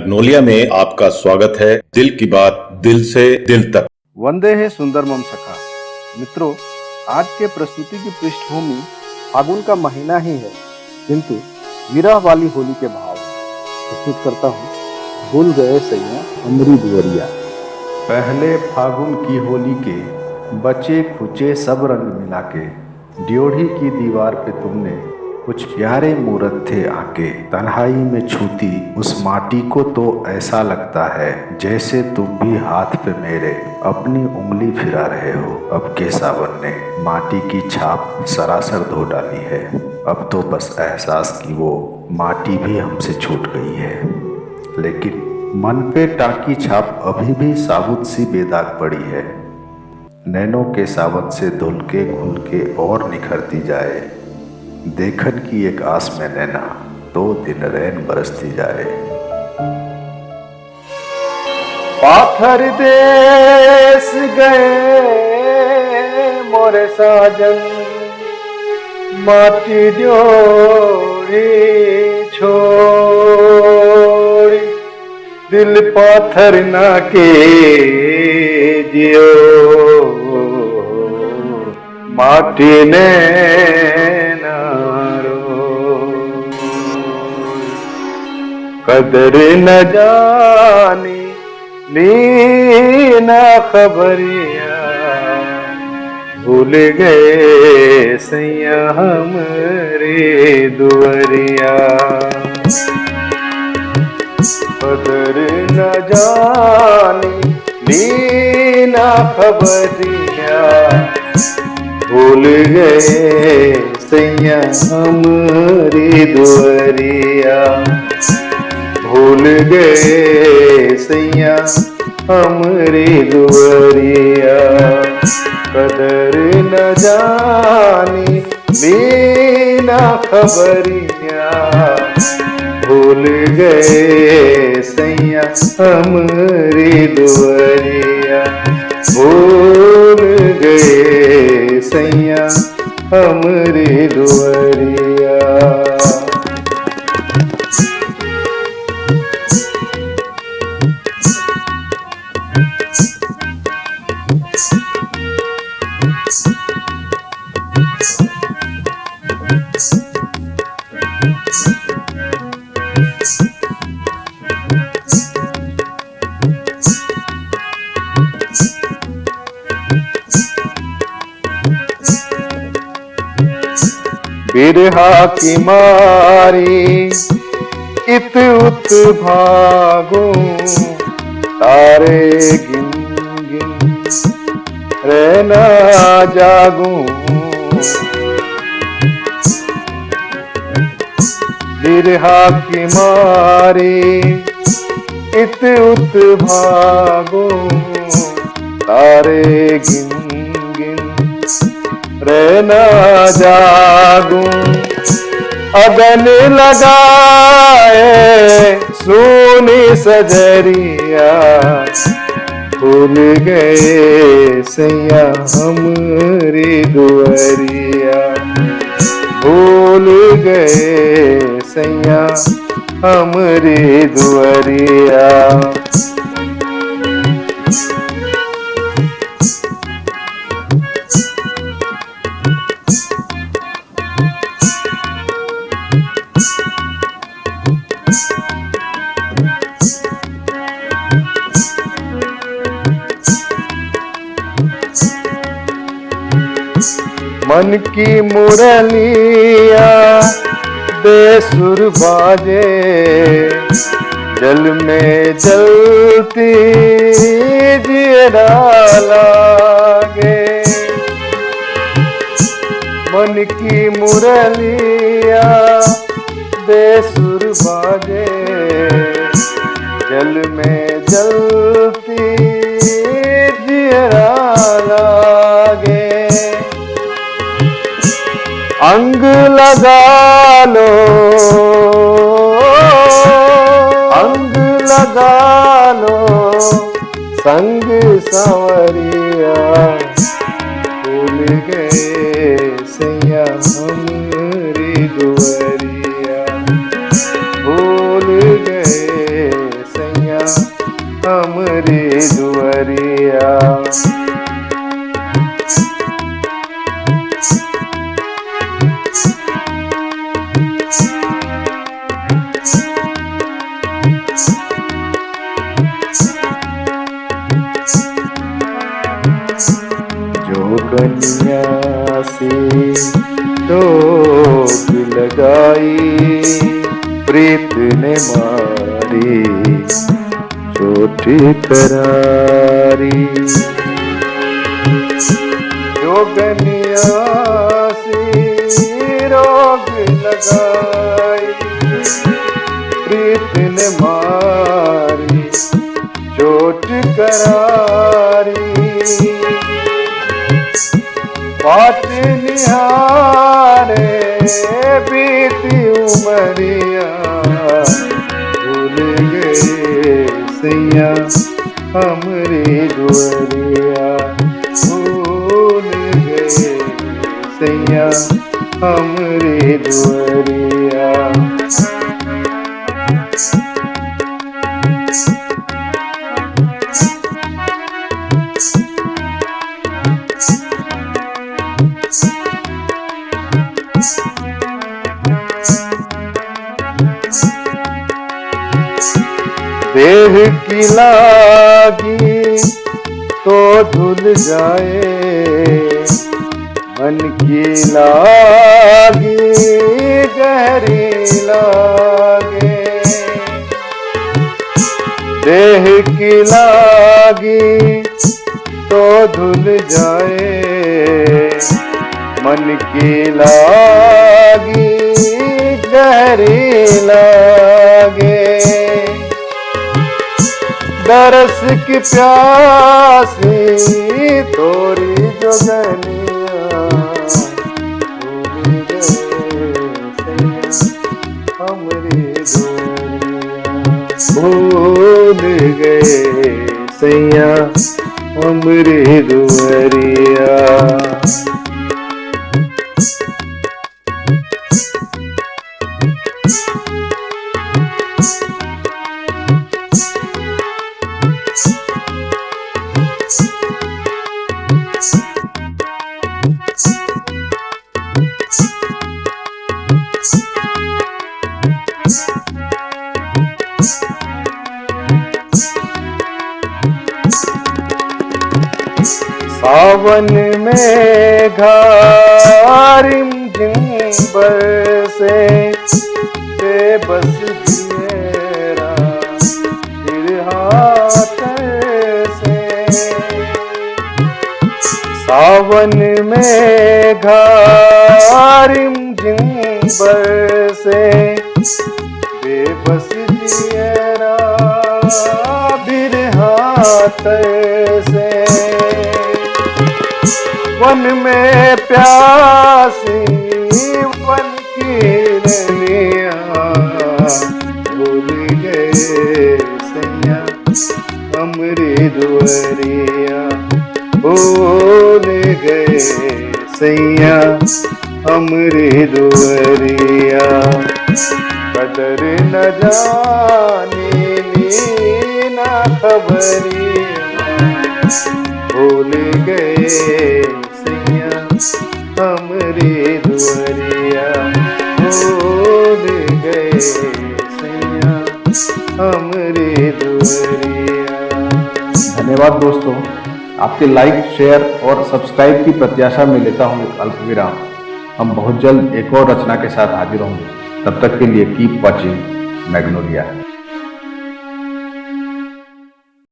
Magnolia में आपका स्वागत है। दिल की बात दिल से दिल तक। वंदे है सुंदरमम सखा। मित्रों, आज के प्रस्तुति की पृष्ठभूमि फागुन का महीना ही है, किंतु विरह वाली होली के भाव प्रस्तुत करता हूँ। भूल गए सैया हमरी दुवरिया। पहले फागुन की होली के बचे खुचे सब रंग मिला के ड्योढ़ी की दीवार पे तुमने कुछ प्यारे मूरत थे आके। तन्हाई में छूती उस माटी को तो ऐसा लगता है जैसे तुम भी हाथ पे मेरे अपनी उंगली फिरा रहे हो। अब के सावन ने माटी की छाप सरासर धो डाली है। अब तो बस एहसास की वो माटी भी हमसे छूट गई है, लेकिन मन पे टाकी छाप अभी भी साबुत सी बेदाग पड़ी है। नैनों के सावन से धुल के घुल के और निखरती जाए। देखन की एक आस में नैना 2 दिन रैन बरसती जाए। पाथर देश गए मोरे साजन, माटी ड्योढ़ी छोड़ी। दिल पाथर ना के जियो, माटी ने कदर न जानी ली न खबरिया। भूल गए सैया हमरे दुवरिया। कदर न जानी ली न खबरिया। भूल गए सैया हमरी दुवरिया। भूल गए सैया हमरी दुवरिया। कदर न जानी लीना खबरिया। भूल गए सैया हमरी दुवरिया। भूल गए सैया हमरी दुवरिया। बिरहा की मारी इत उत भागो। तारे गिन गिन रहना जागू। बिरहा की मारी इत उत भागो। तारे गिन रहना जागू। अगन लगाए सोनी सजरिया। भूल गए सैया हमरी दुवरिया। भूल गए सैया हमरी दुवरिया। मन की मुरलिया बेसुर बाजे। जल में जलती जियरा लागे। मन की मुरलिया बेसुर बाजे। जल में जलती जियरा लागे। अंग लगा लो, अंग लगा लो संग संवरिया। भूल गए सैया हमरी दुवरिया। भूल गए लगाई, प्रीत ने मारी चोट करारी। जोगनिया सी रोग लगाई, प्रीत ने मारी चोट करारी। बाट निहारे बीती उमरिया, भूल गए सैया हमरी दुआरिया, भूल गए सैया हमरी दुआरिया। देह की लागी तो धुल जाए, मन की लागी गहरी लागे। देह की लागी तो धुल जाए, मन की लागी गहरी लागे। दरस की प्यासी तोरी जोगनिया, भूल गए हमरी दुआरिया, भूल गए सैया हमरी दुआरिया। सावन में घारिम झिम बरसे, बेबस दिएरा फिर हाथ से। सावन में घारिम झिम बरसे, बेबस दिएरा फिर हाथ से। वन में प्यासी वन की रनिया, भूल गए सैया हमरी दुआरिया, भूल गए सैया हमरी दुआरिया। कदर न जानी ना खबरिया, भूल गए सैया हमरी दुआरिया, भूल गए सैया हमरी दुआरिया। धन्यवाद दोस्तों, आपके लाइक, शेयर और सब्सक्राइब की प्रत्याशा में लेता हूँ एक अल्प विराम। हम बहुत जल्द एक और रचना के साथ हाजिर होंगे। तब तक के लिए कीप वॉचिंग मैग्नोलिया।